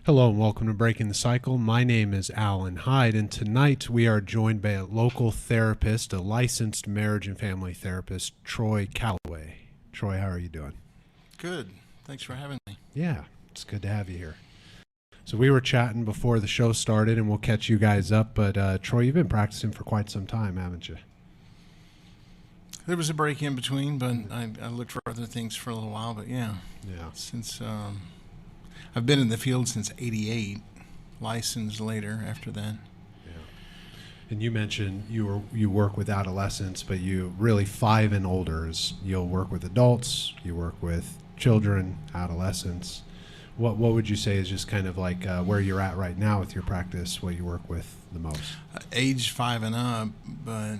Hello and welcome to Breaking the Cycle. My name is Alan Hyde, and tonight we are joined by a local therapist, a licensed marriage and family therapist, Troy Callaway. Troy, how are you doing? Good. Thanks for having me. Yeah, it's good to have you here. So we were chatting before the show started, and we'll catch you guys up, but Troy, you've been practicing for quite some time, haven't you? There was a break in between, but I looked for other things for a little while, but yeah. Since I've been in the field since '88, licensed later after that. Yeah. And you mentioned you work with adolescents, but you really 5 and older. You'll work with adults, you work with children, adolescents. What would you say is just kind of like where you're at right now with your practice, what you work with the most? Age 5 and up, but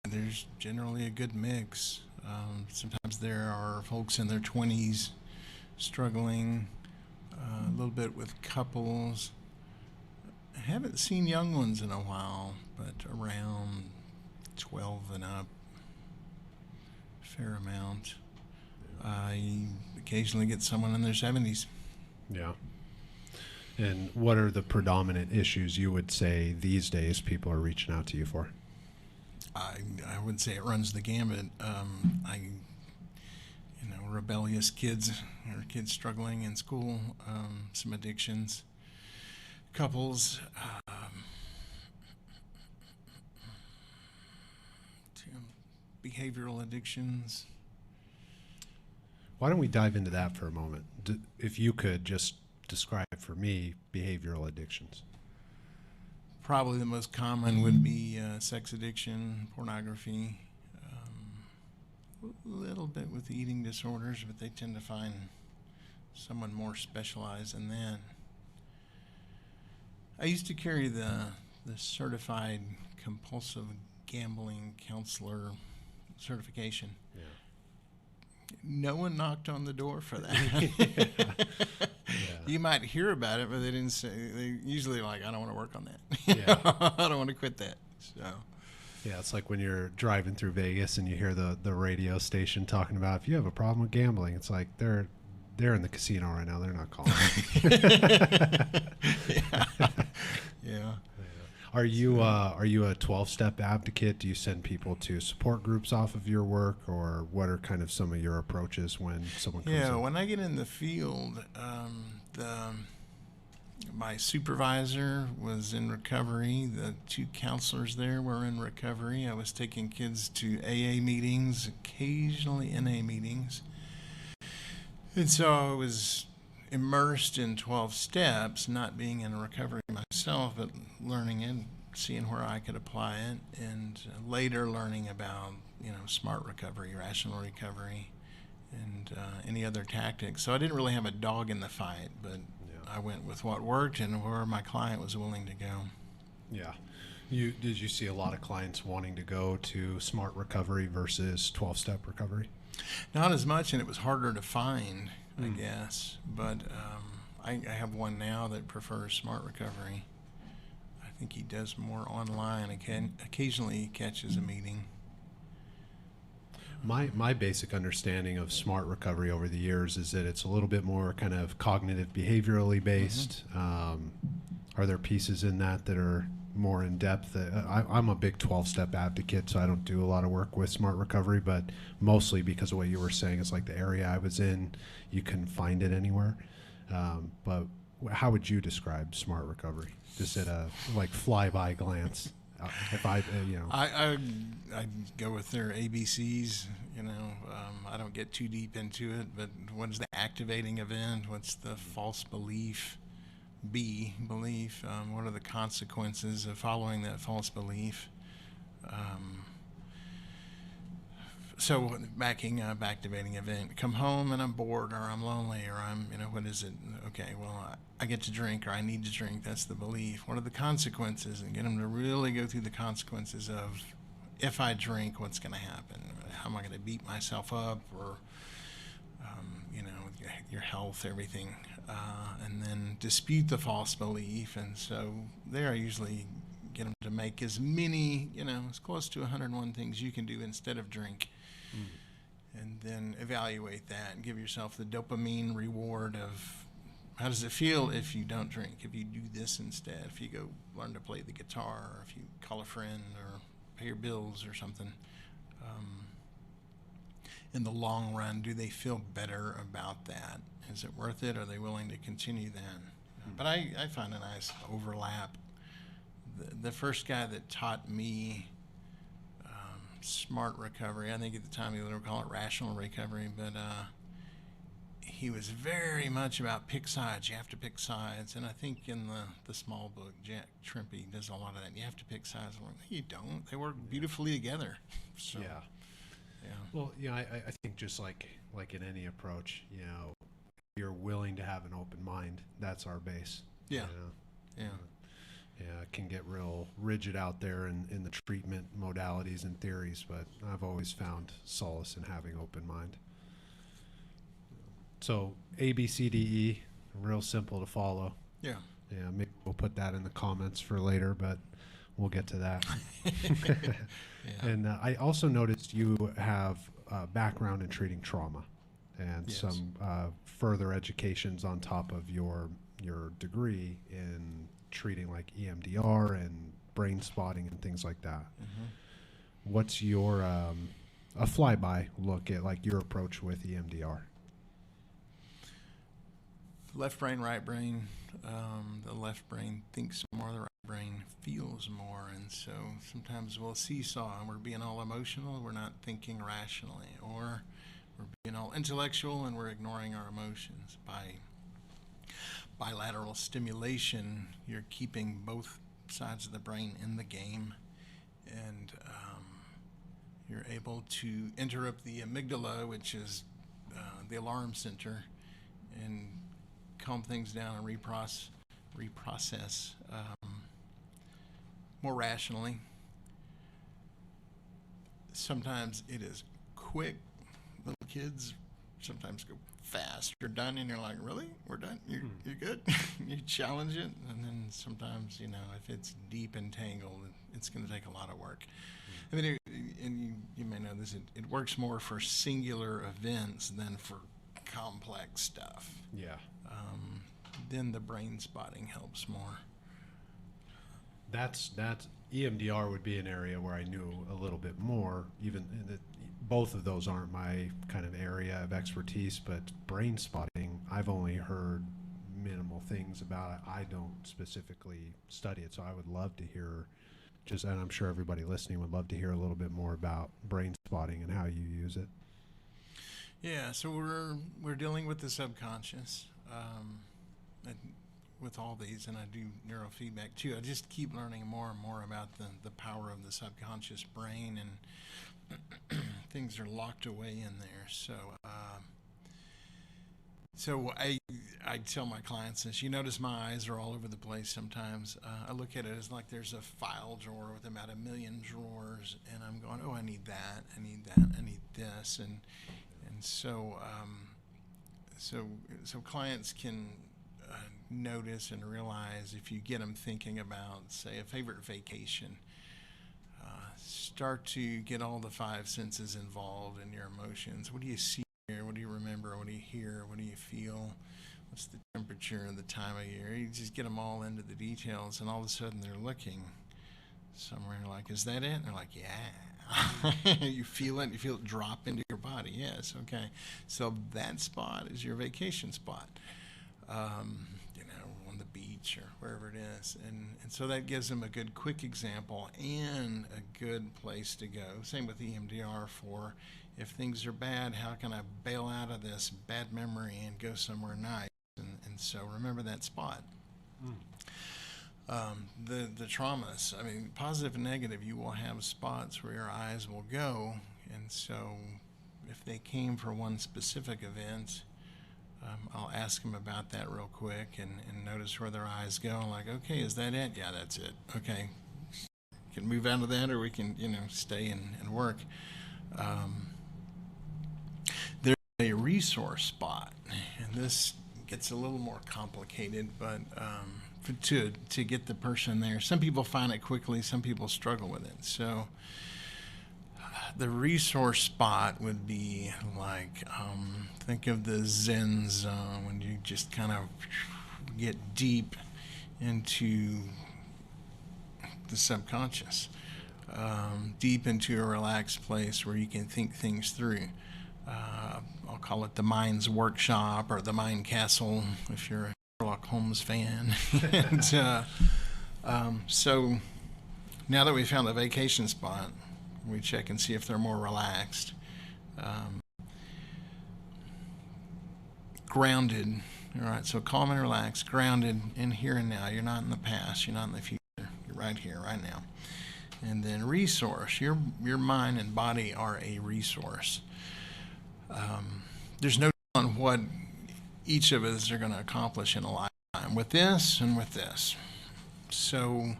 there's generally a good mix. Sometimes there are folks in their 20s struggling a little bit with couples. I haven't seen young ones in a while, but around 12 and up, a fair amount. I occasionally get someone in their 70s. Yeah. And what are the predominant issues you would say these days people are reaching out to you for? I would say it runs the gamut. Rebellious kids or kids struggling in school, some addictions, couples, behavioral addictions. Why don't we dive into that for a moment? If you could just describe for me behavioral addictions. Probably the most common would be sex addiction, pornography, a little bit with eating disorders, but they tend to find someone more specialized in that. I used to carry the certified compulsive gambling counselor certification. Yeah. No one knocked on the door for that. Yeah. You might hear about it, but they didn't say. They usually like, I don't want to work on that. Yeah. I don't want to quit that. So. Yeah, it's like when you're driving through Vegas and you hear the radio station talking about if you have a problem with gambling, it's like they're in the casino right now. They're not calling. Yeah. Are you a 12-step advocate? Do you send people to support groups off of your work, or what are kind of some of your approaches when someone comes in? When I get in the field, my supervisor was in recovery. The 2 counselors there were in recovery. I was taking kids to AA meetings, occasionally NA meetings. And so I was immersed in 12 steps, not being in recovery myself, but learning it, seeing where I could apply it, and later learning about, smart recovery, rational recovery, and any other tactics. So I didn't really have a dog in the fight, but I went with what worked and where my client was willing to go. Yeah. Did you see a lot of clients wanting to go to smart recovery versus 12-step recovery? Not as much, and it was harder to find, I guess. But I have one now that prefers smart recovery. I think he does more online. Occasionally he catches a meeting. My basic understanding of smart recovery over the years is that it's a little bit more kind of cognitive behaviorally based. Are there pieces in that are more in depth? I'm a big 12-step advocate, so I don't do a lot of work with smart recovery, but mostly because of what you were saying. It's like the area I was in, you couldn't find it anywhere. But how would you describe smart recovery, just at a fly-by glance? If I go with their ABCs. I don't get too deep into it, but what is the activating event? What's the false belief? Belief. What are the consequences of following that false belief? So backing up, activating event. Come home and I'm bored, or I'm lonely, or I'm, what is it? Okay, well, I get to drink, or I need to drink. That's the belief. What are the consequences? And get them to really go through the consequences of, if I drink, what's going to happen? How am I going to beat myself up, or, your health, everything. And then dispute the false belief. And so there I usually get them to make as many, as close to 101 things you can do instead of drink. And then evaluate that and give yourself the dopamine reward of how does it feel if you don't drink, if you do this instead, if you go learn to play the guitar, or if you call a friend or pay your bills or something? In the long run, do they feel better about that? Is it worth it? Are they willing to continue that? But I find a nice overlap. The first guy that taught me smart recovery, I think at the time he would call it rational recovery, but he was very much about pick sides. You have to pick sides. And I think in the small book, Jack Trimpey does a lot of that. You have to pick sides. I'm like, no, you don't. They work beautifully together. So, Yeah. yeah. Well, I think just like in any approach, if you're willing to have an open mind, that's our base. Yeah. Yeah. Yeah, it can get real rigid out there in the treatment modalities and theories, but I've always found solace in having open mind. So A, B, C, D, E, real simple to follow. Yeah. Yeah, maybe we'll put that in the comments for later, but we'll get to that. Yeah. And I also noticed you have a background in treating trauma and Yes. some further educations on top of your degree in treating like EMDR and brain spotting and things like that. Mm-hmm. What's your a flyby look at like your approach with EMDR? Left brain, right brain. The left brain thinks more, the right brain feels more. And so sometimes we'll seesaw and we're being all emotional, we're not thinking rationally, or we're being all intellectual and we're ignoring our emotions. By bilateral stimulation, you're keeping both sides of the brain in the game, and you're able to interrupt the amygdala, which is the alarm center, and calm things down and reprocess more rationally. Sometimes it is quick. Little kids sometimes go fast. You're done, and you're like, really? We're done? You're good? You challenge it, and then sometimes, if it's deep and tangled, it's going to take a lot of work. I mean, and you may know this, it works more for singular events than for complex stuff. Yeah. Then the brain spotting helps more. That's EMDR would be an area where I knew a little bit more. Even both of those aren't my kind of area of expertise, but brain spotting, I've only heard minimal things about it. I don't specifically study it, so I would love to hear and I'm sure everybody listening would love to hear a little bit more about brain spotting and how you use it. Yeah, so we're dealing with the subconscious. And with all these, and I do neurofeedback too. I just keep learning more and more about the power of the subconscious brain, and things are locked away in there. So I tell my clients this. You notice my eyes are all over the place sometimes. I look at it as like there's a file drawer with about 1 million drawers, and I'm going, oh, I need that, I need that, I need this, and so clients can notice and realize if you get them thinking about, say, a favorite vacation. Start to get all the 5 senses involved in your emotions. What do you see here? What do you remember? What do you hear? What do you feel? What's the temperature and the time of year? You just get them all into the details, and all of a sudden they're looking somewhere, and you're like, is that it? And they're like, yeah. You feel it. You feel it drop into your body. Yes, okay. So that spot is your vacation spot. On the beach or wherever it is. And so that gives them a good quick example and a good place to go. Same with EMDR for if things are bad, how can I bail out of this bad memory and go somewhere nice? And so remember that spot. The traumas, I mean, positive and negative, you will have spots where your eyes will go. And so if they came for one specific event, I'll ask them about that real quick and notice where their eyes go. I'm like, okay, is that it? Yeah, that's it. Okay. We can move out of that, or we can, stay and work. There's a resource spot, and this gets a little more complicated, but to get the person there. Some people find it quickly, some people struggle with it. So the resource spot would be like, think of the Zen zone when you just kind of get deep into the subconscious, deep into a relaxed place where you can think things through. I'll call it the mind's workshop or the mind castle if you're a Sherlock Holmes fan. And, so now that we found a vacation spot, we check and see if they're more relaxed, grounded. All right, so calm and relaxed, grounded in here and now. You're not in the past. You're not in the future. You're right here, right now. And then resource. Your mind and body are a resource. There's no telling what each of us are going to accomplish in a lifetime with this and with this. So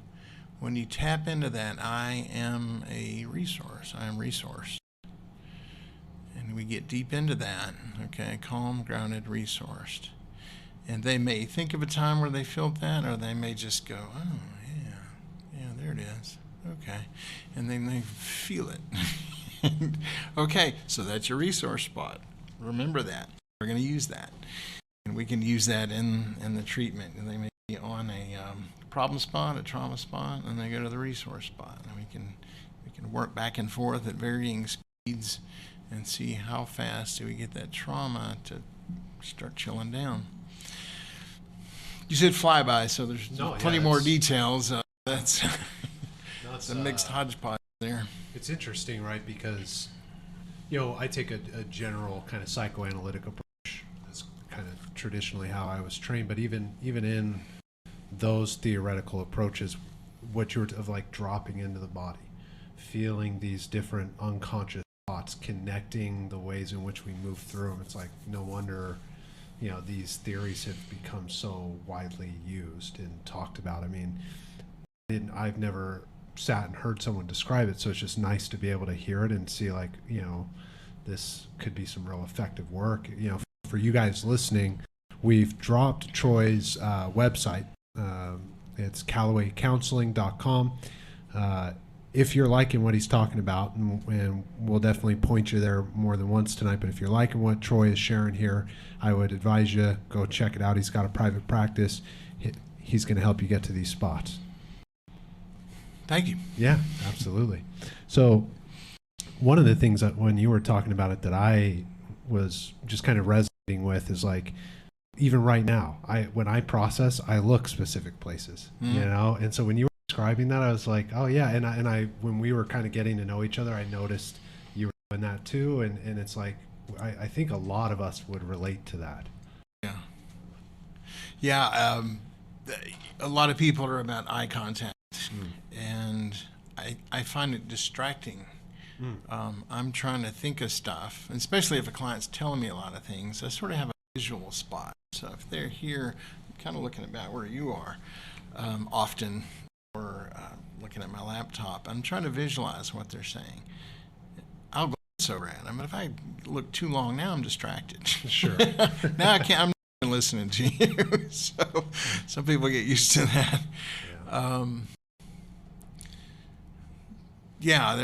when you tap into that, I am a resource. I am resourced. And we get deep into that, okay? Calm, grounded, resourced. And they may think of a time where they felt that, or they may just go, oh, yeah, there it is. Okay. And then they feel it. Okay, so that's your resource spot. Remember that. We're going to use that. And we can use that in the treatment. And they may be on a problem spot, a trauma spot, and they go to the resource spot. And we can work back and forth at varying speeds and see how fast do we get that trauma to start chilling down. You said flyby, so there's plenty more details. That's a mixed hodgepodge there. It's interesting, right? Because, I take a general kind of psychoanalytic approach. That's kind of traditionally how I was trained. But even in those theoretical approaches, what you're of like dropping into the body, feeling these different unconscious thoughts, connecting the ways in which we move through them. It's like no wonder, these theories have become so widely used and talked about. I mean, I've never sat and heard someone describe it, so it's just nice to be able to hear it and see like, this could be some real effective work. For you guys listening, we've dropped Troy's website. It's CallawayCounseling.com. If you're liking what he's talking about, and we'll definitely point you there more than once tonight, but if you're liking what Troy is sharing here, I would advise you go check it out. He's got a private practice. He's going to help you get to these spots. Thank you. Yeah, absolutely. So one of the things that when you were talking about it that I was just kind of resonating with is like, even right now, when I process, I look specific places, and so when you were describing that, I was like, oh yeah. And I when we were kind of getting to know each other, I noticed you were doing that too. And it's like, I think a lot of us would relate to that. Yeah. Yeah. A lot of people are about eye contact. And I find it distracting. I'm trying to think of stuff, especially if a client's telling me a lot of things. I sort of have a visual spot. So if they're here, I'm kind of looking about where you are often, or looking at my laptop. I'm trying to visualize what they're saying. I'll glance over at them, but if I look too long, now I'm distracted. Sure. Now I can't. I'm not listening to you. So some people get used to that. Yeah.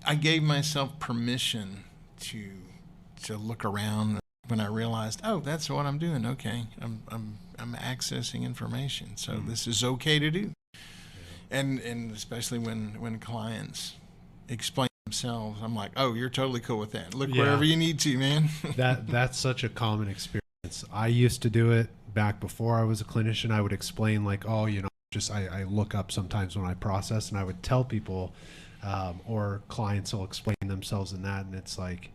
I gave myself permission to look around when I realized, oh, that's what I'm doing. Okay, I'm accessing information, so this is okay to do. And especially when clients explain themselves, I'm like, oh, you're totally cool with that. Look wherever you need to, man. That's such a common experience. I used to do it back before I was a clinician. I would explain like, oh, just I look up sometimes when I process, and I would tell people, or clients will explain themselves in that, and it's like,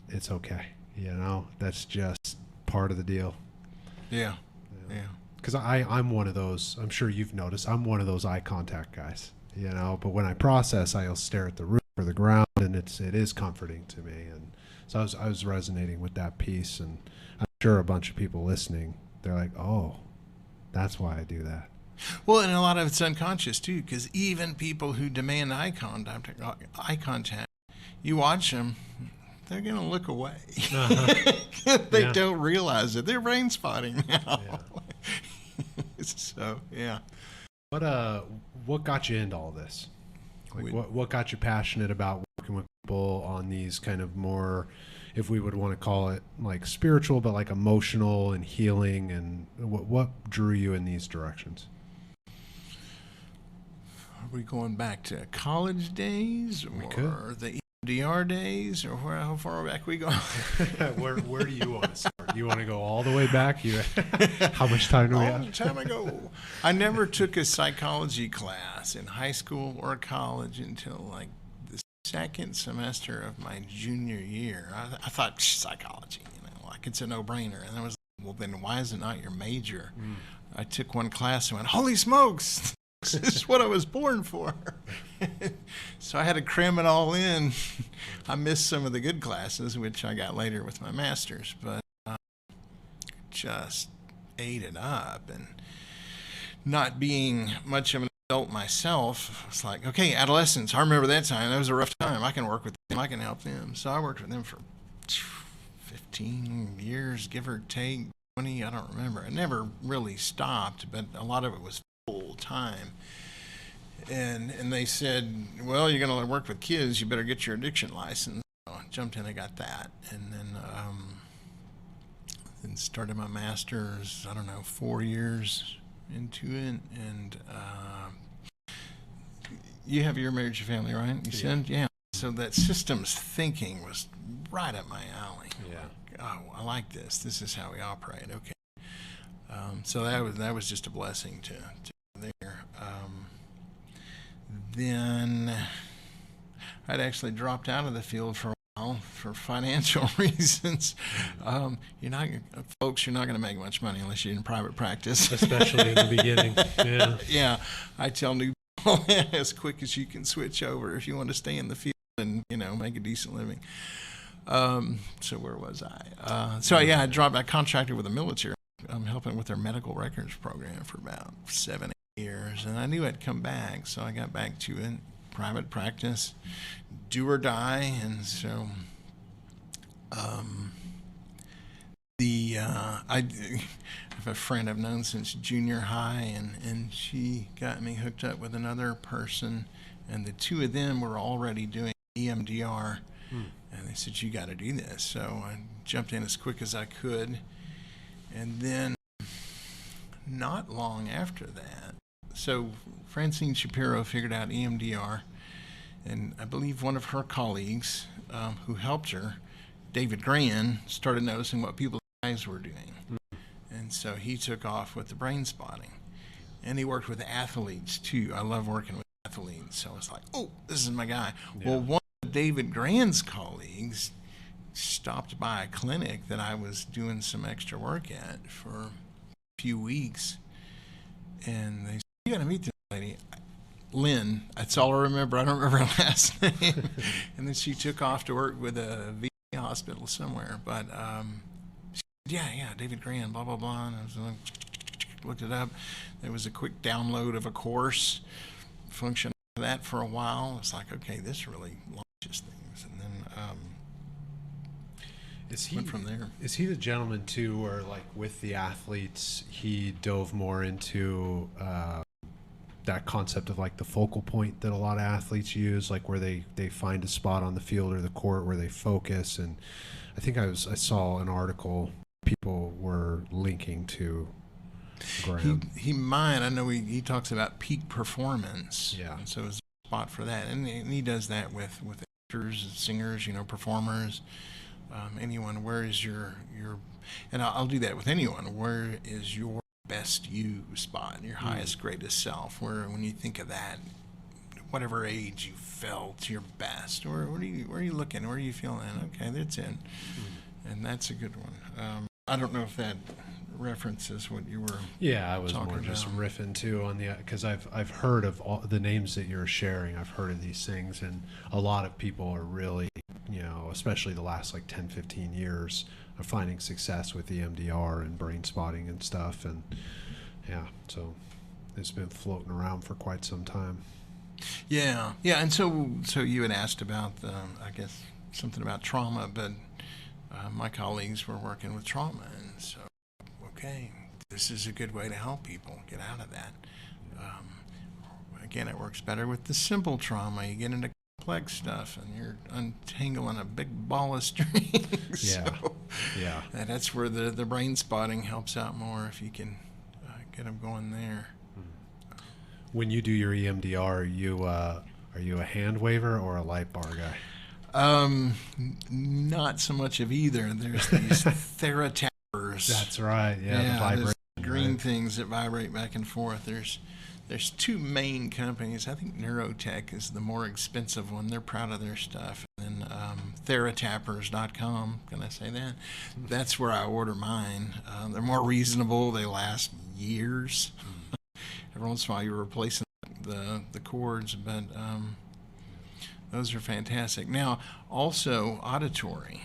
it's okay. That's just part of the deal. Yeah. Because I'm one of those, I'm sure you've noticed, I'm one of those eye contact guys, but when I process, I'll stare at the roof or the ground, and it is comforting to me. And so I was resonating with that piece, and I'm sure a bunch of people listening, they're like, oh, that's why I do that. Well, and a lot of it's unconscious too, because even people who demand eye contact, you watch them, they're going to look away. They don't realize it. They're brain spotting now. So, yeah. What got you into all this? Like, what got you passionate about working with people on these kind of more if we would want to call it like spiritual, but like emotional and healing. And what drew you in these directions? Are we going back to college days, We or could. the EMDR days, or how far back we go? Where do you want to start? Do you want to go all the way back? How much time do we Long have? time ago. I never took a psychology class in high school or college until like the second semester of my junior year. I thought psychology, like it's a no-brainer. And I was like, well, then why is it not your major? I took one class and went, holy smokes, this is what I was born for. So I had to cram it all in. I missed some of the good classes, which I got later with my master's, but just ate it up. And not being much of an adult myself, it's like, okay, adolescence, I remember that time. That was a rough time. I can work with them. I can help them. So I worked with them for 15 years, give or take, 20, I don't remember. I never really stopped, but a lot of it was full time. And they said, well, you're going to work with kids, you better get your addiction license. So I jumped in and got that. And then started my master's, I don't know, 4 years into it. And you have your marriage and family, right? You said? Yeah. So that systems thinking was right up my alley. Yeah. Like, oh, I like this. This is how we operate. Okay. So that was just a blessing to there. Then I'd actually dropped out of the field for a while for financial reasons. You're not going to make much money unless you're in private practice, Especially in the beginning. Yeah. Yeah, I tell new people as quick as you can switch over if you want to stay in the field and make a decent living. So where was I? I dropped. I contracted with the military. I'm helping with their medical records program for about 7 years, and I knew I'd come back, so I got back to it. Private practice, do or die. And so I have a friend I've known since junior high, and she got me hooked up with another person, and the two of them were already doing EMDR, and they said, you got to do this. So I jumped in as quick as I could, and then not long after that, so Francine Shapiro figured out EMDR, and I believe one of her colleagues who helped her, David Gran, started noticing what people's eyes were doing. And so he took off with the Brainspotting. And he worked with athletes too. I love working with athletes. So I was like, oh, this is my guy. Yeah. Well, one of David Gran's colleagues stopped by a clinic that I was doing some extra work at for a few weeks. And they said, you got to meet this lady, Lynn. That's all I remember. I don't remember her last name. And then she took off to work with a VA hospital somewhere. But she said, yeah, David Gran, blah, blah, blah. And I was like, looked it up. There was a quick download of a course, function of that for a while. It's like, okay, this really launches things. And then went from there. Is he the gentleman too, where like with the athletes, he dove more into that concept of like the focal point that a lot of athletes use, like where they find a spot on the field or the court where they focus? And I think I saw an article people were linking to Graham. He might. I know he talks about peak performance. Yeah. And so it's a spot for that, and he does that with actors, singers, performers. Anyone, where is your and I'll do that with anyone. Where is your best you spot, your highest, greatest self? Where, when you think of that, whatever age you felt your best, where are you looking? Where are you feeling? Okay, that's it. And that's a good one. I don't know if that references what you were. Yeah, I was more just riffing too on the, because I've heard of all the names that you're sharing. I've heard of these things, and a lot of people are really, especially the last like 10, 15 years, are finding success with EMDR and brain spotting and stuff. And yeah, so it's been floating around for quite some time. Yeah. And so you had asked about I guess something about trauma, but my colleagues were working with trauma, and so okay, this is a good way to help people get out of that. Again, it works better with the simple trauma. You get into complex stuff, and you're untangling a big ball of strings. Yeah. So, Yeah. and that's where the brain spotting helps out more if you can get them going there. When you do your EMDR, are you a hand waver or a light bar guy? Not so much of either. There's these TheraTappers. That's right. Yeah, the there's vibration. green Right? things that vibrate back and forth. There's two main companies. I think Neurotech is the more expensive one. They're proud of their stuff. And then TheraTappers.com, can I say that? That's where I order mine. They're more reasonable. They last years. Every once in a while you're replacing the cords, but those are fantastic. Now, also auditory.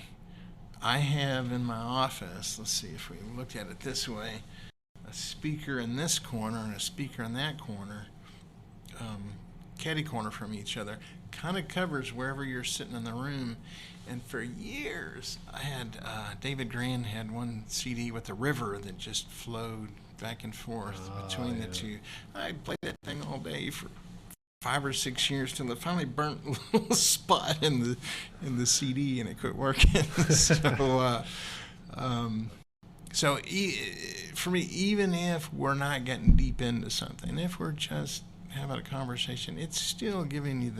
I have in my office, let's see if we look at it this way, a speaker in this corner and a speaker in that corner, catty corner from each other, kind of covers wherever you're sitting in the room. And for years, I had David Grand had one CD with a river that just flowed back and forth between the two. I played that thing all day for 5 or 6 years till it finally burnt a little spot in the CD and it quit working. For me, even if we're not getting deep into something, if we're just having a conversation, it's still giving you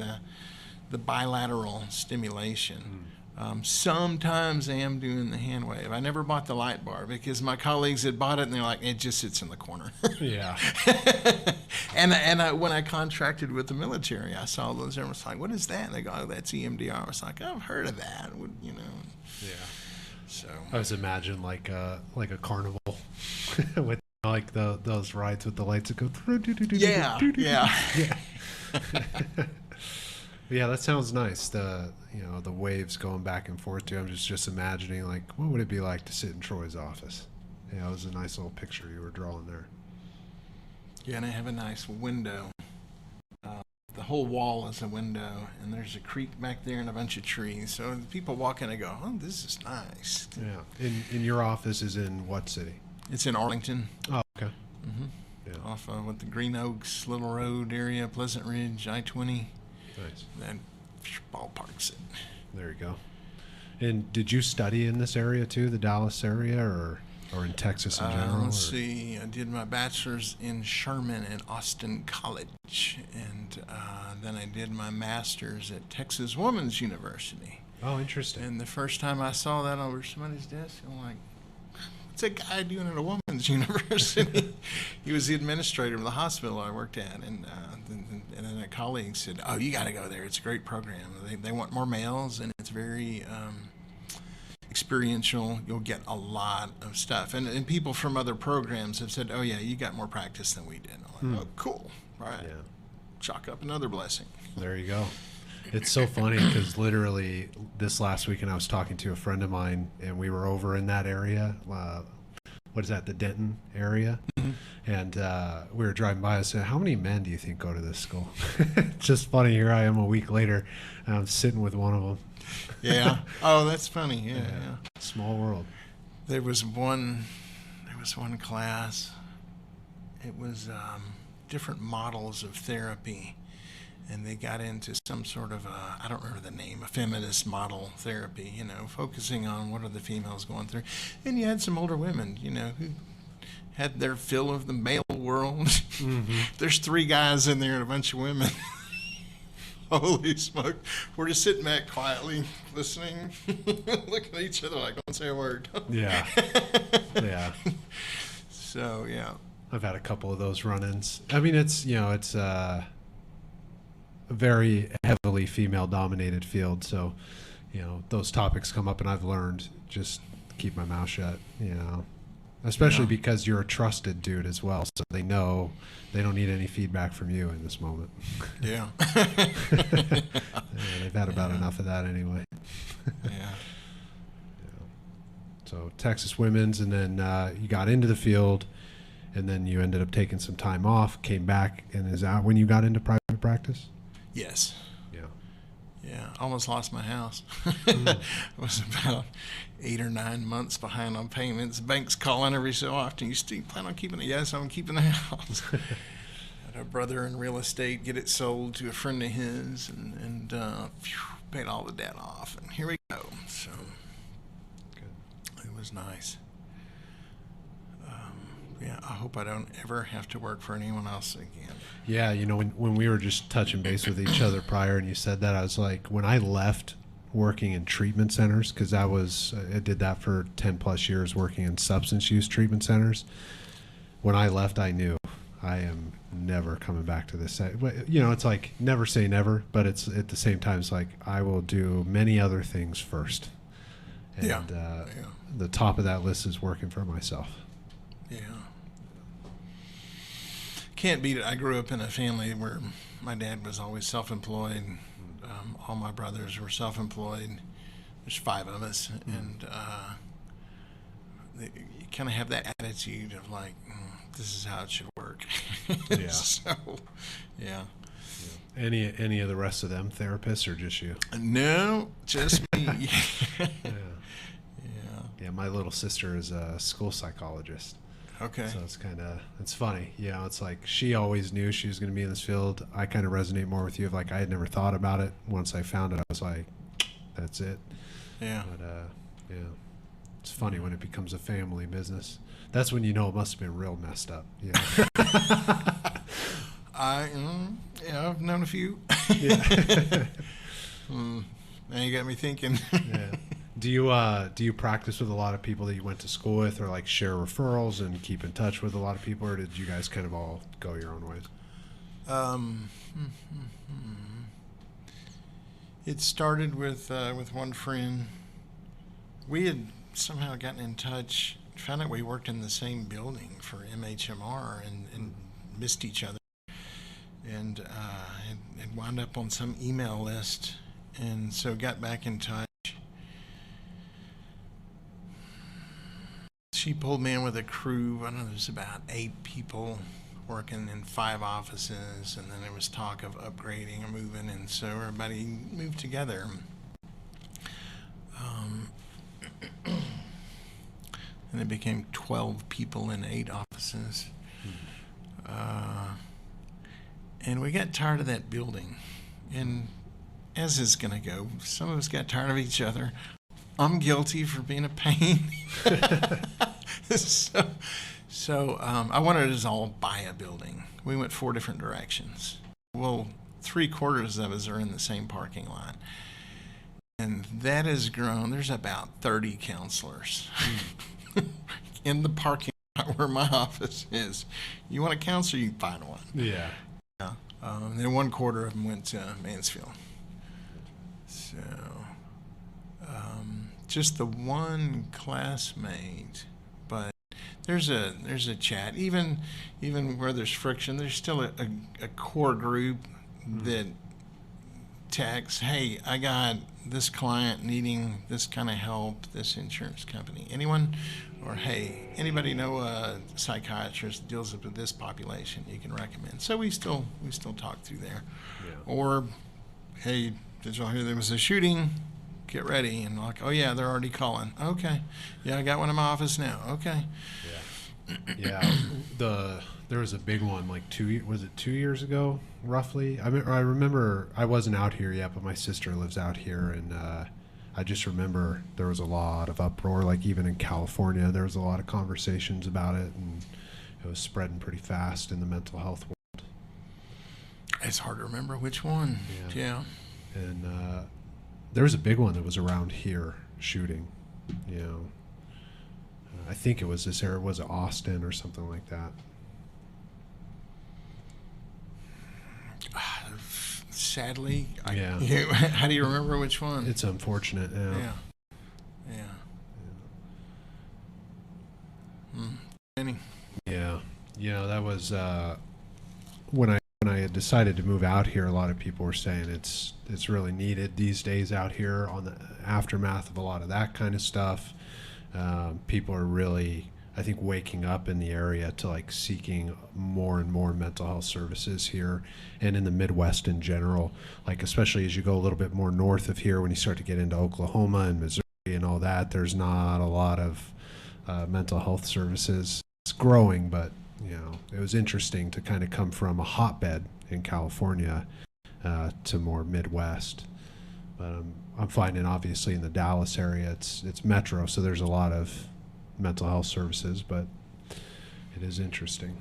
the bilateral stimulation. Sometimes I am doing the hand wave. I never bought the light bar because my colleagues had bought it and they're like, it just sits in the corner. Yeah. And when I contracted with the military, I saw those. Everyone was like, what is that? And they go, oh, that's EMDR. I was like, I've heard of that. You know. Yeah. So I was imagining like a carnival with like those rides with the lights that go. Yeah. Yeah, that sounds nice. The waves going back and forth too. I'm just imagining like what would it be like to sit in Troy's office? Yeah, it was a nice little picture you were drawing there. Yeah, and I have a nice window. The whole wall is a window, and there's a creek back there and a bunch of trees. So people walk in and go, oh, this is nice. Yeah. In your office is in what city? It's in Arlington. Oh, okay. Mm-hmm. Yeah. Off with the Green Oaks, Little Road area, Pleasant Ridge, I-20. Nice. That ballpark's it. There you go. And did you study in this area too, the Dallas area, or in Texas in general? Let's see. I did my bachelor's in Sherman at Austin College, and then I did my master's at Texas Women's University. Oh, interesting. And the first time I saw that over somebody's desk, I'm like, what's that guy doing at a women's university? He was the administrator of the hospital I worked at, and then a colleague said, oh, you got to go there. It's a great program. They want more males, and it's very experiential. You'll get a lot of stuff. And people from other programs have said, oh, yeah, you got more practice than we did. I'm like, oh, cool. All right. Yeah. Chalk up another blessing. There you go. It's so funny because literally this last weekend I was talking to a friend of mine, and we were over in that area. What is that, the Denton area? Mm-hmm. And we were driving by. I said, how many men do you think go to this school? It's just funny. Here I am a week later, and I'm sitting with one of them. Yeah. Oh, that's funny. Yeah. Small world. There was one class. It was different models of therapy, and they got into some sort of I don't remember the name, a feminist model therapy, focusing on what are the females going through. And you had some older women, who had their fill of the male world. Mm-hmm. There's 3 guys in there and a bunch of women. Holy smoke. We're just sitting back quietly, listening, looking at each other like, don't say a word. Yeah. Yeah. So, yeah. I've had a couple of those run-ins. I mean, it's a very heavily female-dominated field, so, those topics come up, and I've learned just keep my mouth shut, especially because you're a trusted dude as well, so they know they don't need any feedback from you in this moment. Yeah. They've had about enough of that anyway. Yeah. So Texas Women's, and then you got into the field, and then you ended up taking some time off, came back, and is that when you got into private practice? Yes. Yeah. Almost lost my house. I was about 8 or 9 months behind on payments. Bank's calling every so often. You still plan on keeping it? Yes, I'm keeping the house. had a brother in real estate get it sold to a friend of his, and paid all the debt off, and here we go. So it was nice. Yeah, I hope I don't ever have to work for anyone else again. Yeah, you know, when we were just touching base with each other prior and you said that, I was like, when I left working in treatment centers, because I did that for 10 plus years working in substance use treatment centers. When I left, I knew I am never coming back to this. You know, it's like never say never, but it's at the same time, it's like I will do many other things first. And the top of that list is working for myself. Yeah. Can't beat it. I grew up in a family where my dad was always self-employed. All my brothers were self-employed. There's 5 of us, and you kind of have that attitude of like, this is how it should work. Yeah. So, yeah. Any of the rest of them therapists or just you? No, just me. Yeah. Yeah, my little sister is a school psychologist. Okay. So it's funny. You know, it's like she always knew she was going to be in this field. I kind of resonate more with you of like I had never thought about it. Once I found it, I was like, that's it. Yeah. But yeah, it's funny when it becomes a family business. That's when you know it must have been real messed up. Yeah. I've known a few. Yeah. Now you got me thinking. Yeah. Do you practice with a lot of people that you went to school with, or like share referrals and keep in touch with a lot of people, or did you guys kind of all go your own ways? It started with one friend. We had somehow gotten in touch, found out we worked in the same building for MHMR, and missed each other, and had wound up on some email list, and so got back in touch. She pulled me in with a crew. I don't know, there was about 8 people working in 5 offices, and then there was talk of upgrading or moving, and so everybody moved together. And it became 12 people in 8 offices. And we got tired of that building. And as is going to go, some of us got tired of each other. I'm guilty for being a pain. So I wanted us all to buy a building. We went 4 different directions. Well, 3/4 of us are in the same parking lot. And that has grown. There's about 30 counselors in the parking lot where my office is. You want a counselor, you can find one. Yeah. Yeah. Then 1/4 of them went to Mansfield. So just the one classmate, but there's a chat. Even where there's friction, there's still a core group that texts, hey, I got this client needing this kind of help, this insurance company. Anyone? Or hey, anybody know a psychiatrist that deals with this population you can recommend? So we still talk through there. Yeah. Or hey, did y'all hear there was a shooting? Get ready. And like, oh yeah, they're already calling. Okay. Yeah, I got one in my office now. Okay. Yeah. Yeah. There was a big one like 2 years ago, roughly? I remember I wasn't out here yet, but my sister lives out here, and I just remember there was a lot of uproar. Like even in California, there was a lot of conversations about it, and it was spreading pretty fast in the mental health world. It's hard to remember which one. Yeah. And there was a big one that was around here shooting. You know, I think it was this area. Was it Austin or something like that? Sadly, yeah. How do you remember which one? It's unfortunate. Yeah. Any? Yeah. Yeah. That was when I had decided to move out here. A lot of people were saying it's really needed these days out here on the aftermath of a lot of that kind of stuff. People are really, I think, waking up in the area to like seeking more and more mental health services here and in the Midwest in general, like especially as you go a little bit more north of here, when you start to get into Oklahoma and Missouri and all that, there's not a lot of mental health services. It's growing, but you know, it was interesting to kind of come from a hotbed in California to more Midwest. But I'm finding obviously in the Dallas area, it's metro, so there's a lot of mental health services, but it is interesting.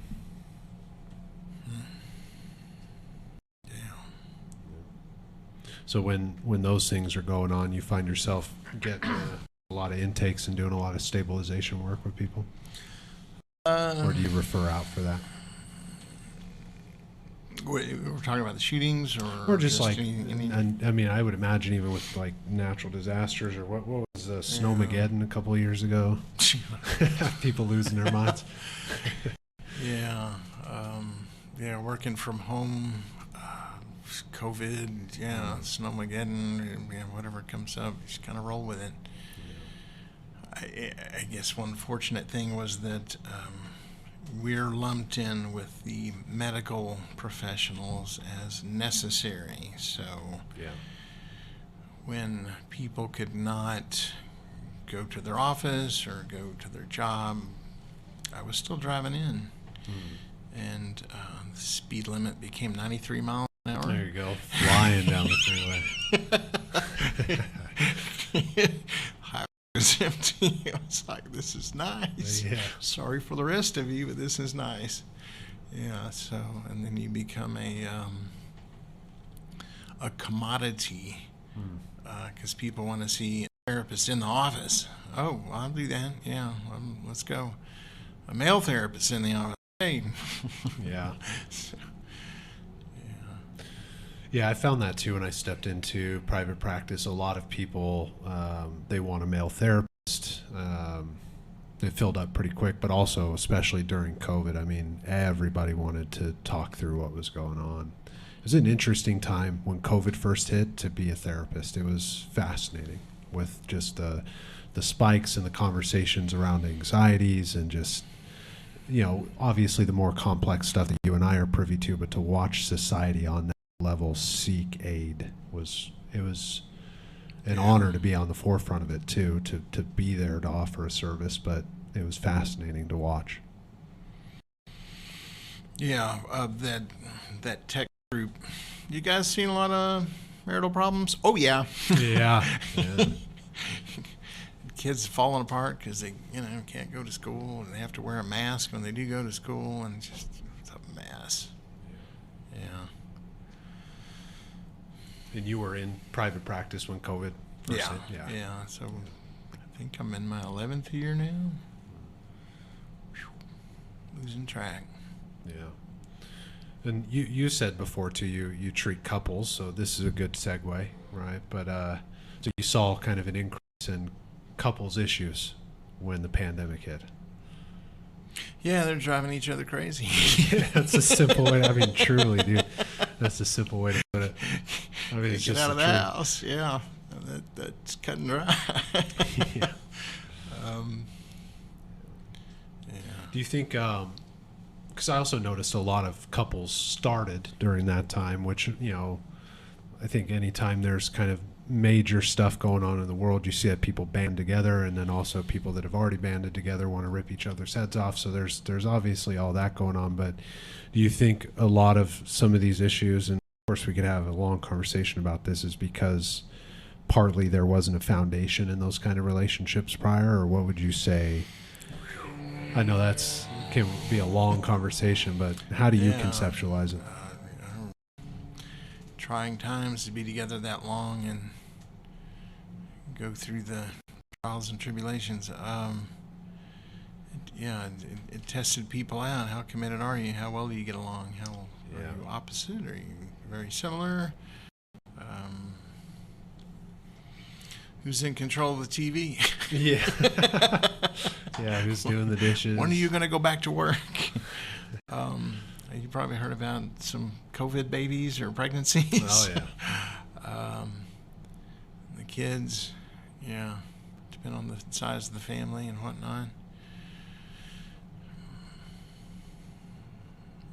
Yeah. So when those things are going on, you find yourself getting a lot of intakes and doing a lot of stabilization work with people? Or do you refer out for that? We're talking about the shootings, Or just like, any and I mean, I would imagine even with like natural disasters, or what was Snowmageddon a couple of years ago? People losing their minds. Yeah, working from home, COVID, Snowmageddon, whatever comes up, just kind of roll with it. I guess one fortunate thing was that we're lumped in with the medical professionals as necessary. So when people could not go to their office or go to their job, I was still driving in. And the speed limit became 93 miles an hour. There you go, flying down the freeway. Highway was empty. I was like, this is nice. Yeah. Sorry for the rest of you, but this is nice. Yeah, so, and then you become a commodity because people want to see a therapist in the office. Oh, I'll do that. Yeah, let's go. A male therapist in the office. Hey. Yeah. Yeah, I found that too when I stepped into private practice. A lot of people, they want a male therapist. It filled up pretty quick, but also, especially during COVID, I mean, everybody wanted to talk through what was going on. It was an interesting time when COVID first hit to be a therapist. It was fascinating with just the spikes and the conversations around anxieties and just, you know, obviously the more complex stuff that you and I are privy to, but to watch society on that level seek aid was an honor to be on the forefront of it too, to be there to offer a service, but it was fascinating to watch. Yeah, that tech group. You guys seen a lot of marital problems? Oh yeah. Yeah. Kids falling apart because they can't go to school and they have to wear a mask when they do go to school, and just it's a mess. Yeah. And you were in private practice when COVID first hit? Yeah. So I think I'm in my 11th year now. Losing track. Yeah. And you said before too, you treat couples, so this is a good segue, right? But so you saw kind of an increase in couples issues when the pandemic hit. Yeah, they're driving each other crazy. Yeah, that's a simple way. I mean, truly, dude, that's a simple way to put it. I mean, it's Get just out of the truth. house. Yeah, that's cut and dry. Yeah. Yeah. Do you think? Because I also noticed a lot of couples started during that time, which, you know, I think anytime there's kind of major stuff going on in the world, you see that people band together, and then also people that have already banded together want to rip each other's heads off. So there's obviously all that going on. But do you think a lot of some of these issues, and of course we could have a long conversation about this, is because partly there wasn't a foundation in those kind of relationships prior, or what would you say? I know that's can be a long conversation, but how do you conceptualize it? Trying times to be together that long and go through the trials and tribulations. It tested people out. How committed are you? How well do you get along? How are you opposite? Are you very similar? Who's in control of the TV? Yeah. Yeah, who's doing the dishes? When are you going to go back to work? You probably heard about some COVID babies or pregnancies. Oh, yeah. The kids, depend on the size of the family and whatnot.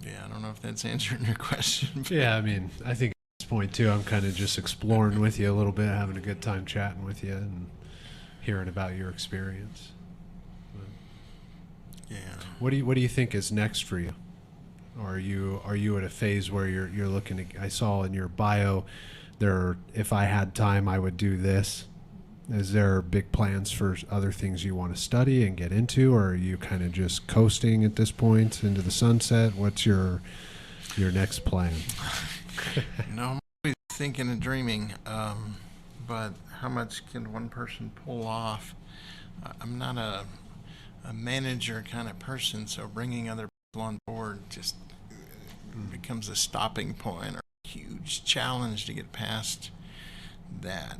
Yeah, I don't know if that's answering your question. Yeah, I mean, I think at this point, too, I'm kind of just exploring with you a little bit, having a good time chatting with you and hearing about your experience. Yeah. What do you think is next for you? Or are you at a phase where you're looking to? I saw in your bio there, if I had time, I would do this. Is there big plans for other things you want to study and get into, or are you kind of just coasting at this point into the sunset? What's your next plan? No, I'm always thinking and dreaming, but how much can one person pull off? I'm not a manager kind of person, so bringing other people on board just becomes a stopping point or a huge challenge to get past that.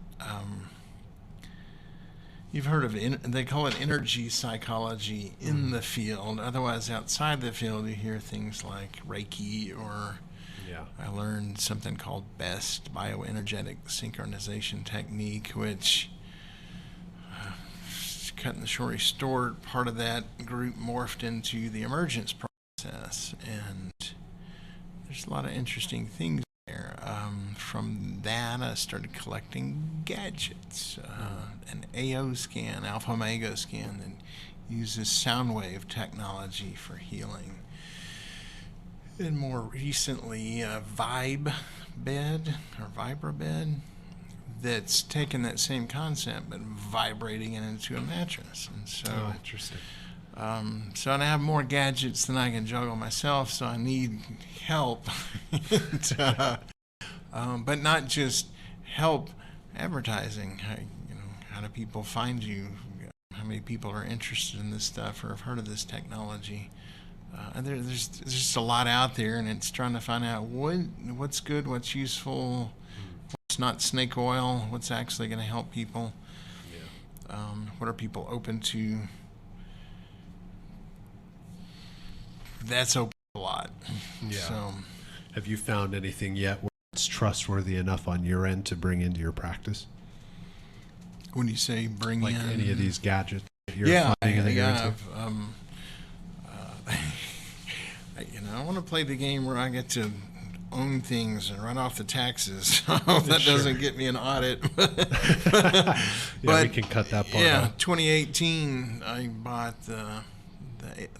You've heard of they call it energy psychology in the field. Otherwise, outside the field, you hear things like Reiki, or I learned something called BEST, bioenergetic synchronization technique, which, cutting the story short, part of that group morphed into the emergence process, and there's a lot of interesting things there. From that, I started collecting gadgets, an AO scan, alpha omega scan, that uses sound wave technology for healing. And more recently, a vibe bed or vibra bed that's taken that same concept but vibrating it into a mattress. And so, interesting. So I have more gadgets than I can juggle myself, so I need help. But not just help advertising. How do people find you? How many people are interested in this stuff or have heard of this technology? And there's just a lot out there, and it's trying to find out what's good, what's useful, what's not snake oil, what's actually going to help people. What are people open to? That's open a lot. Yeah. So, have you found anything yet where it's trustworthy enough on your end to bring into your practice? when you say bring like in any of these gadgets that you're yeah, finding that you're into? I want to play the game where I get to own things and run off the taxes. I hope that doesn't get me an audit. Yeah, we can cut that part out. 2018, I bought the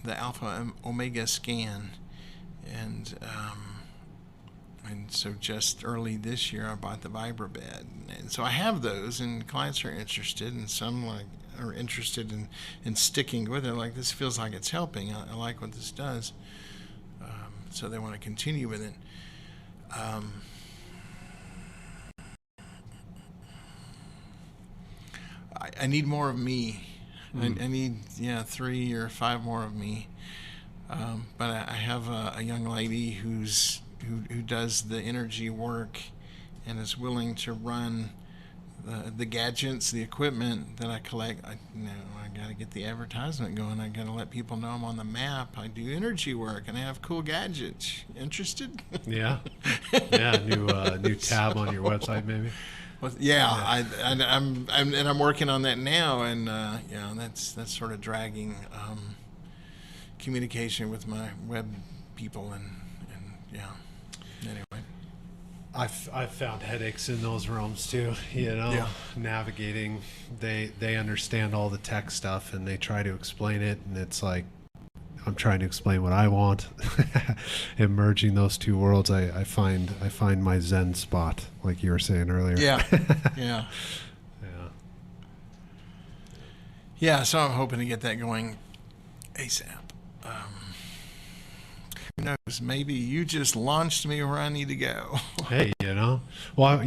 Alpha Omega scan, and so just early this year, I bought the Vibra bed, and so I have those, and clients are interested, and some are interested in sticking with it. Like, this feels like it's helping. I like what this does. So they want to continue with it. I need more of me. I need 3 or 5 more of me. But I have a young lady who does the energy work and is willing to run the gadgets, the equipment that I collect. I got to get the advertisement going. I got to let people know I'm on the map. I do energy work and I have cool gadgets. Interested? Yeah. New tab on your website, maybe. Well, I'm working on that now, and that's sort of dragging communication with my web people, and anyway. I've found headaches in those realms too. Navigating. They understand all the tech stuff and they try to explain it, and it's like I'm trying to explain what I want. And merging those two worlds, I find my Zen spot, like you were saying earlier. Yeah. So I'm hoping to get that going ASAP. Who knows? Maybe you just launched me where I need to go. Hey, well,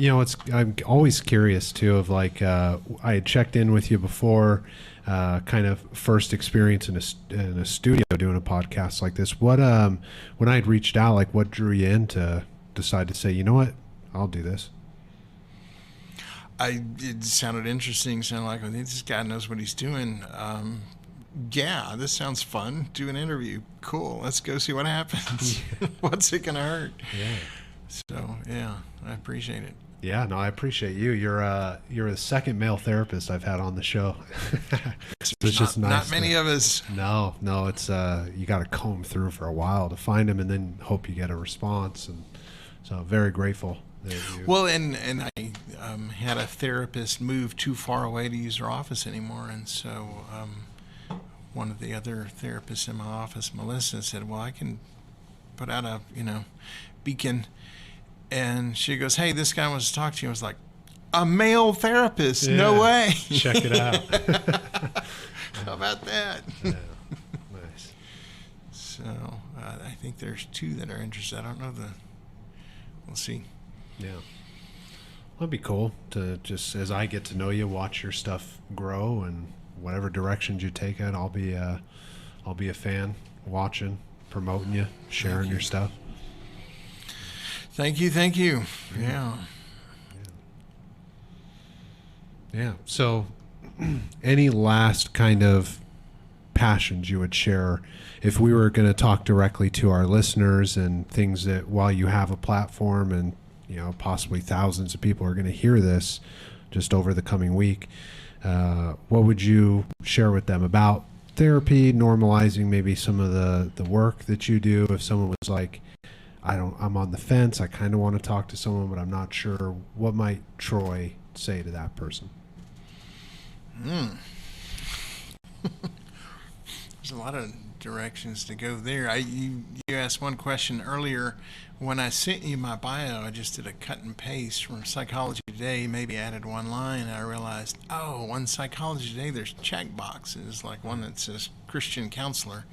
I'm always curious too. Of like, I had checked in with you before. Kind of first experience in a studio doing a podcast like this. What when I had reached out, like, what drew you in to decide to say, you know what, I'll do this? It sounded interesting. Sounded like, this guy knows what he's doing. This sounds fun. Do an interview. Cool. Let's go see what happens. What's it gonna hurt? Yeah. So I appreciate it. Yeah, no, I appreciate you. You're the second male therapist I've had on the show. It's just nice. Not many of us. No, it's you got to comb through for a while to find them, and then hope you get a response. And so, very grateful. Well, and I had a therapist move too far away to use her office anymore, and so one of the other therapists in my office, Melissa, said, well, I can put out a, beacon. And she goes, hey, this guy wants to talk to you. I was like, a male therapist? Yeah. No way. Check it out. How about that? Yeah. Nice. So I think there's 2 that are interested. I don't know we'll see. Yeah. That'd be cool to just, as I get to know you, watch your stuff grow, and whatever directions you take it, I'll be a fan, watching, promoting you, sharing your stuff. Thank you. Yeah. Yeah. So, any last kind of passions you would share if we were going to talk directly to our listeners, and things that, while you have a platform and possibly thousands of people are going to hear this just over the coming week, what would you share with them about therapy, normalizing maybe some of the work that you do? If someone was like, I'm on the fence, I kind of want to talk to someone, but I'm not sure, what might Troy say to that person? There's a lot of directions to go there. You asked one question earlier. When I sent you my bio, I just did a cut and paste from Psychology Today, maybe added one line, and I realized, on Psychology Today there's check boxes, like one that says Christian counselor,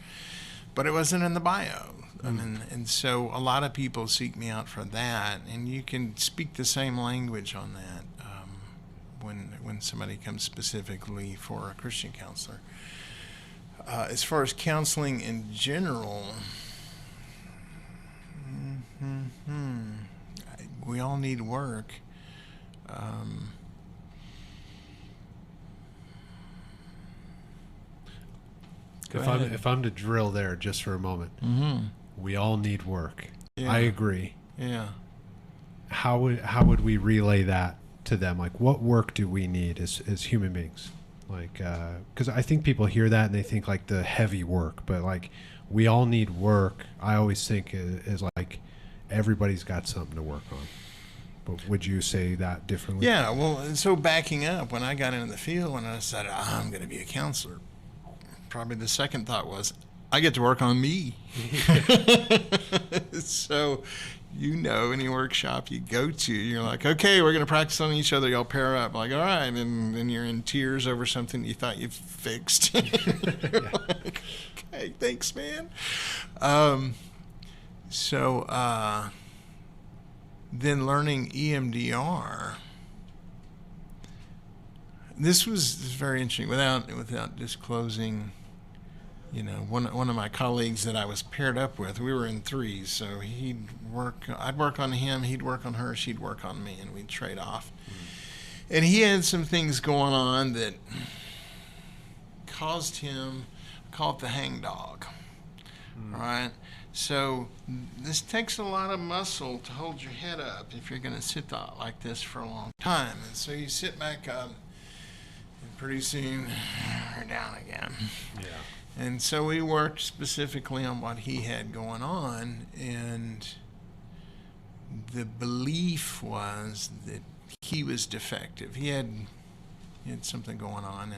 but it wasn't in the bio. And so a lot of people seek me out for that, and you can speak the same language on that when somebody comes specifically for a Christian counselor. As far as counseling in general, we all need work. If I'm to drill there just for a moment, we all need work. Yeah. I agree. Yeah. How would we relay that to them? Like, what work do we need as human beings? Like, because I think people hear that and they think like the heavy work, but like, we all need work. I always think is like, everybody's got something to work on. But would you say that differently? Yeah. Well, so backing up, when I got into the field, when I decided I'm going to be a counselor, probably the second thought was, I get to work on me. So, any workshop you go to, you're like, okay, we're going to practice on each other. Y'all pair up. Like, all right. And then you're in tears over something you thought you fixed. Like, okay, thanks, man. Then learning EMDR. This was very interesting. Without disclosing, one of my colleagues that I was paired up with, we were in threes, so I'd work on him, he'd work on her, she'd work on me, and we'd trade off. And he had some things going on that caused him, I call it the hang dog. All right? So this takes a lot of muscle to hold your head up if you're going to sit like this for a long time. And so you sit back up, and pretty soon you're down again. Yeah. And so we worked specifically on what he had going on, and the belief was that he was defective. He had something going on,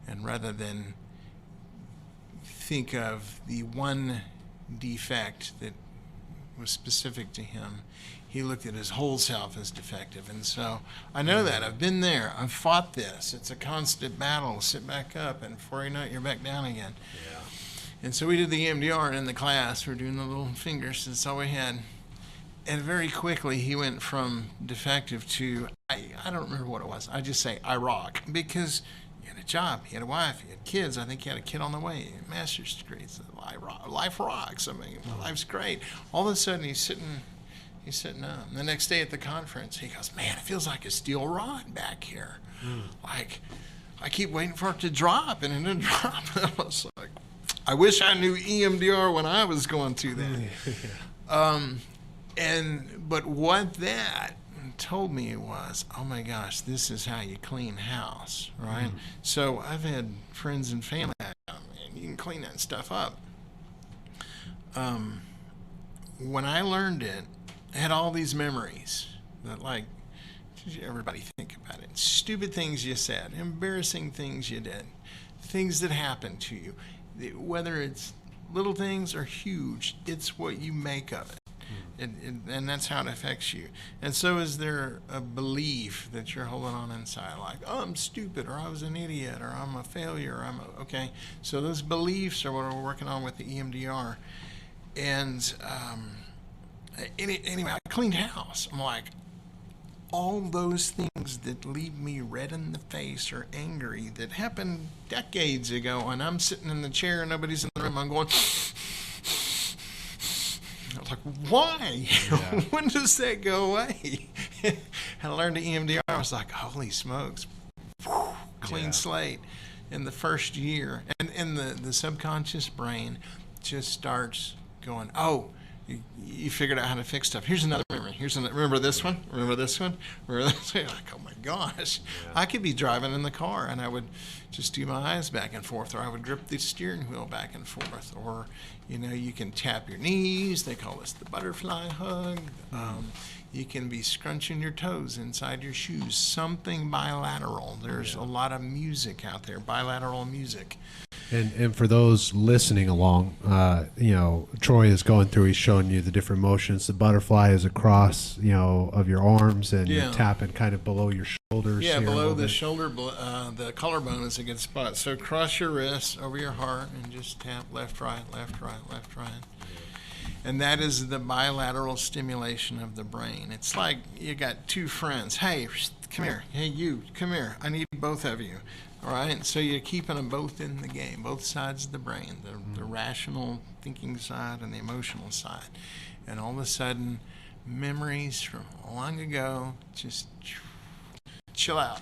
and rather than think of the one defect that was specific to him, he looked at his whole self as defective. And so I know that. I've been there. I've fought this. It's a constant battle. Sit back up, and before you know it, you're back down again. Yeah. And so we did the EMDR, and in the class, we're doing the little fingers. That's all we had. And very quickly, he went from defective to, I don't remember what it was. I just say, I rock. Because he had a job, he had a wife, he had kids. I think he had a kid on the way, master's degree. So life rocks. I mean, life's great. All of a sudden, he's sitting up. And the next day at the conference, he goes, man, it feels like a steel rod back here. Like, I keep waiting for it to drop, and it didn't drop. And I was like, I wish I knew EMDR when I was going through that. But what that told me was, oh my gosh, this is how you clean house, right? So I've had friends and family, man, you can clean that stuff up. When I learned it, I had all these memories that, like, everybody think about it. Stupid things you said, embarrassing things you did, things that happen to you, whether it's little things or huge, it's what you make of it. And that's how it affects you. And so is there a belief that you're holding on inside, like, oh, I'm stupid, or I was an idiot, or I'm a failure, or okay. So those beliefs are what we're working on with the EMDR. And anyway, I cleaned house. I'm like, all those things that leave me red in the face or angry that happened decades ago, and I'm sitting in the chair and nobody's in the room, I'm going, I was like, why? Yeah. When does that go away? And I learned the EMDR. I was like, holy smokes, clean slate in the first year. And the subconscious brain just starts going, oh, you figured out how to fix stuff. Here's another memory. Remember this one? Remember this one? Remember this one? Like, oh my gosh. Yeah. I could be driving in the car and I would just do my eyes back and forth, or I would grip the steering wheel back and forth, or, you can tap your knees. They call this the butterfly hug. You can be scrunching your toes inside your shoes. Something bilateral. There's a lot of music out there, bilateral music. And for those listening along, Troy is going through, he's showing you the different motions. The butterfly is across, of your arms, and you're tapping kind of below your shoulders. Yeah, below the shoulder, the collarbone is a good spot. So cross your wrists over your heart and just tap left, right, left, right, left, right. And that is the bilateral stimulation of the brain. It's like you got two friends. Hey, come here. Hey, you, come here. I need both of you. All right, so you're keeping them both in the game, both sides of the brain, the rational thinking side and the emotional side. And all of a sudden, memories from long ago just chill out.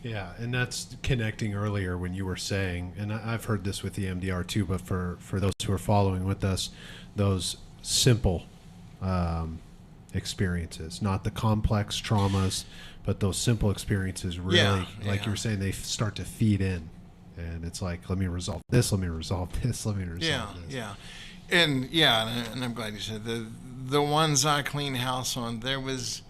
Yeah, and that's connecting earlier when you were saying, and I've heard this with the EMDR too, but for those who are following with us, those simple experiences, not the complex traumas, but those simple experiences really, like you were saying, they start to feed in. And it's like, let me resolve this, let me resolve this, let me resolve this. And I'm glad you said the ones I cleaned house on, there was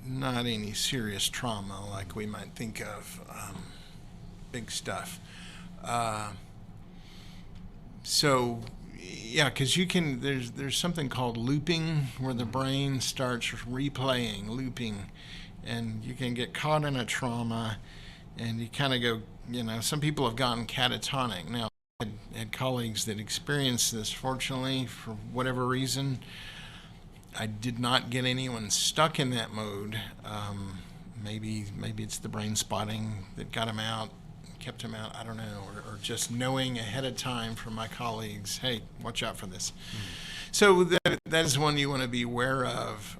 not any serious trauma like we might think of, big stuff. So yeah, because there's something called looping, where the brain starts replaying, looping, and you can get caught in a trauma, and you kind of go, some people have gotten catatonic. Now, I had colleagues that experienced this. Fortunately, for whatever reason, I did not get anyone stuck in that mode. Maybe it's the Brainspotting that got them out, kept him out, I don't know, or just knowing ahead of time from my colleagues, hey, watch out for this. So that is one you want to be aware of.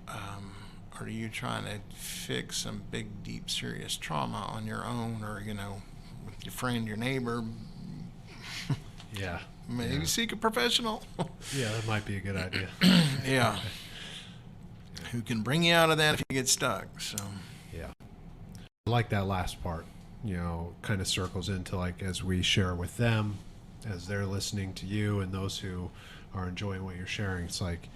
Are you trying to fix some big, deep, serious trauma on your own, or, with your friend, your neighbor? Maybe seek a professional. Yeah, that might be a good idea. Yeah. Who can bring you out of that if you get stuck. So. Yeah. I like that last part. Kind of circles into, like, as we share with them, as they're listening to you, and those who are enjoying what you're sharing. It's like,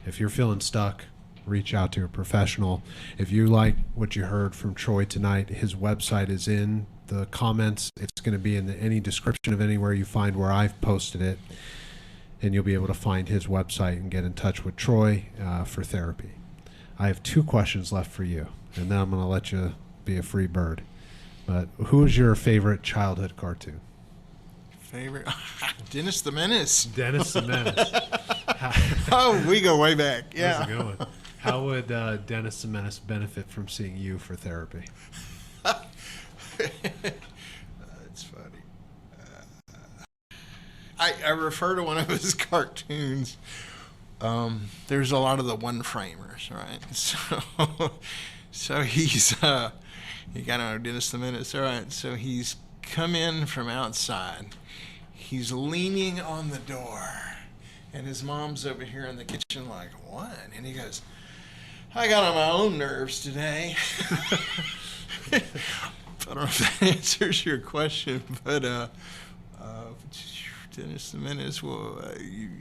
if you're feeling stuck, reach out to a professional. If you like what you heard from Troy tonight, his website is in the comments. It's going to be in any description of anywhere you find where I've posted it, and you'll be able to find his website and get in touch with Troy for therapy. I have 2 questions left for you, and then I'm going to let you be a free bird. But who is your favorite childhood cartoon? Favorite? Dennis the Menace. Dennis the Menace. Oh, we go way back. Yeah. That's a good one. How would Dennis the Menace benefit from seeing you for therapy? That's funny. I refer to one of his cartoons. There's a lot of the one-framers, right? So he's... You gotta know Dennis the Menace. All right, so he's come in from outside. He's leaning on the door, and his mom's over here in the kitchen like, what? And he goes, I got on my own nerves today. I don't know if that answers your question, but Dennis the Menace, well, you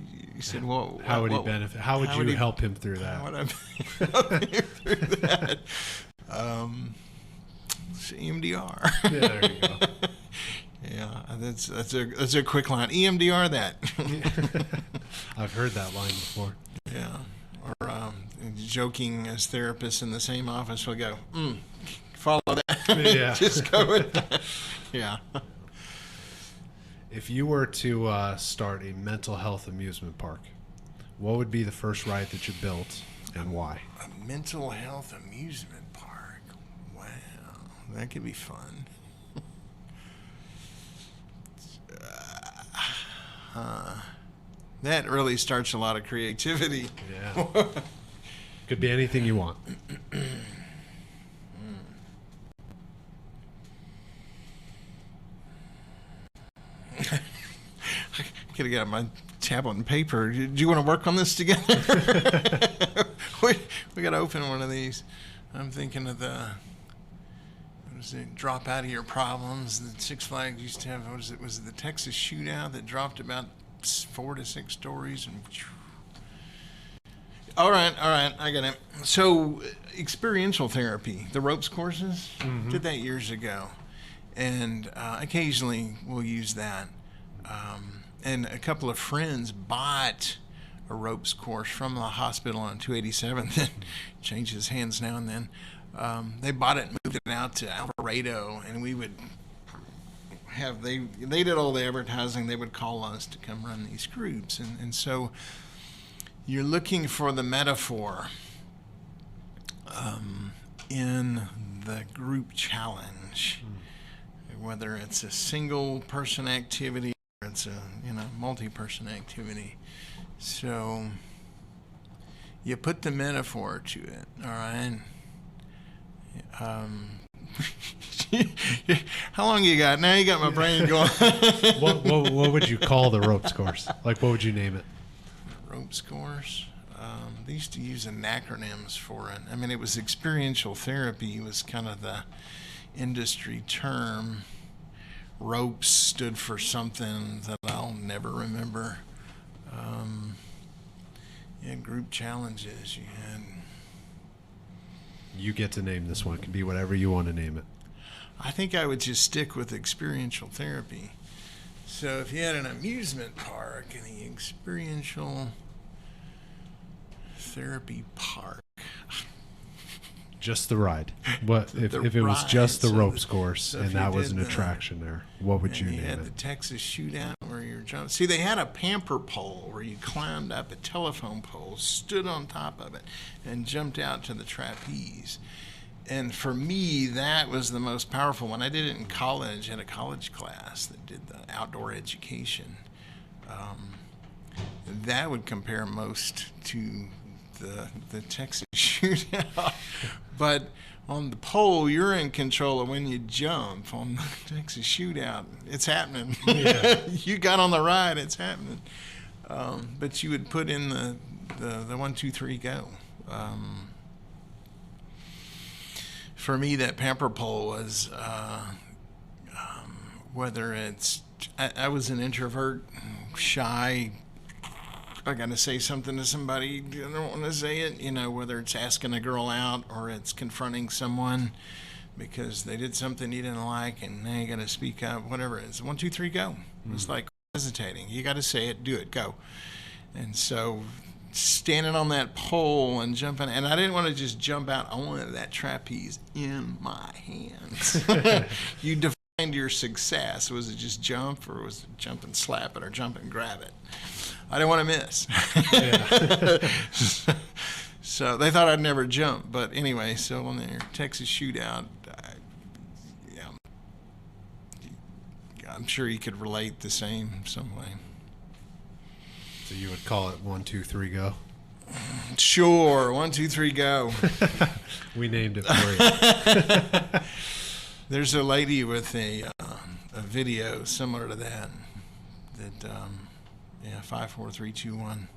said, well, how would he benefit? How would you help him through that? How would I help him through that? EMDR. Yeah, there you go. That's a quick line. EMDR that. I've heard that line before. Yeah. Or joking as therapists in the same office will go, follow that. Yeah. Just go with that. Yeah. If you were to start a mental health amusement park, what would be the first ride that you built and why? A mental health amusement park. Wow. That could be fun. That really starts a lot of creativity. Yeah. Could be anything you want. I gotta get out my tablet and paper. Do you want to work on this together? we gotta open one of these. I'm thinking of the drop out of your problems. The Six Flags used to have, was it the Texas Shootout that dropped about 4 to 6 stories and all right, I got it. So experiential therapy, the ropes courses, did that years ago, and occasionally we'll use that. And a couple of friends bought a ropes course from the hospital on 287 that changes hands now and then. They bought it and moved it out to Alvarado, and we would have, they did all the advertising. They would call us to come run these groups. And so you're looking for the metaphor in the group challenge, whether it's a single person activity or it's a multi-person activity. So you put the metaphor to it, all right? How long you got? Now you got my brain going. What would you call the ropes course? Like, what would you name it? Ropes course. They used to use acronyms for it. I mean, it was experiential therapy was kind of the industry term. Ropes stood for something that I'll never remember. You had group challenges. You get to name this one. It can be whatever you want to name it. I think I would just stick with experiential therapy. So if you had an amusement park and the experiential therapy park. Just the ride. What if it was just the ropes course and that was an attraction there? What would you name it? You had the Texas Shootout where you're jumping. See, they had a pamper pole where you climbed up a telephone pole, stood on top of it, and jumped out to the trapeze. And for me, that was the most powerful one. I did it in college, at a college class that did the outdoor education. That would compare most to the Texas Shootout. But on the pole, you're in control of when you jump. On the Texas Shootout, it's happening. Yeah. You got on the ride, it's happening. But you would put in the 1, 2, 3, go. For me, that pamper pole was whether it's I was an introvert, shy. I got to say something to somebody. I don't want to say it. Whether it's asking a girl out or it's confronting someone because they did something you didn't like, and now you got to speak up. Whatever it is, 1, 2, 3, go. It's like hesitating. You got to say it. Do it. Go. And so standing on that pole and jumping, and I didn't want to just jump out. I wanted that trapeze in my hands. You defined your success. Was it just jump, or was it jump and slap it, or jump and grab it? I didn't want to miss. So they thought I'd never jump. But anyway, so on the Texas Shootout, I'm sure you could relate the same some way. So you would call it 1, 2, 3, go? Sure, 1, 2, 3, go. We named it for you. There's a lady with a video similar to that 5, 4, 3, 2, 1,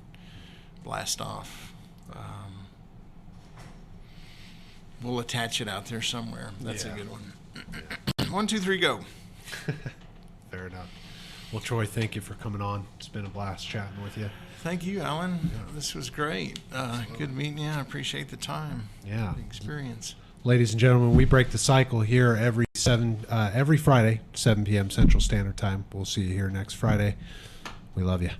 blast off. We'll attach it out there somewhere. That's a good one. 1, 2, 3, go. Fair enough. Well, Troy, thank you for coming on. It's been a blast chatting with you. Thank you, Alan. This was great. Good meeting you. I appreciate the time. Yeah. The experience. Ladies and gentlemen, we break the cycle here every Friday, 7 p.m. Central Standard Time. We'll see you here next Friday. We love you.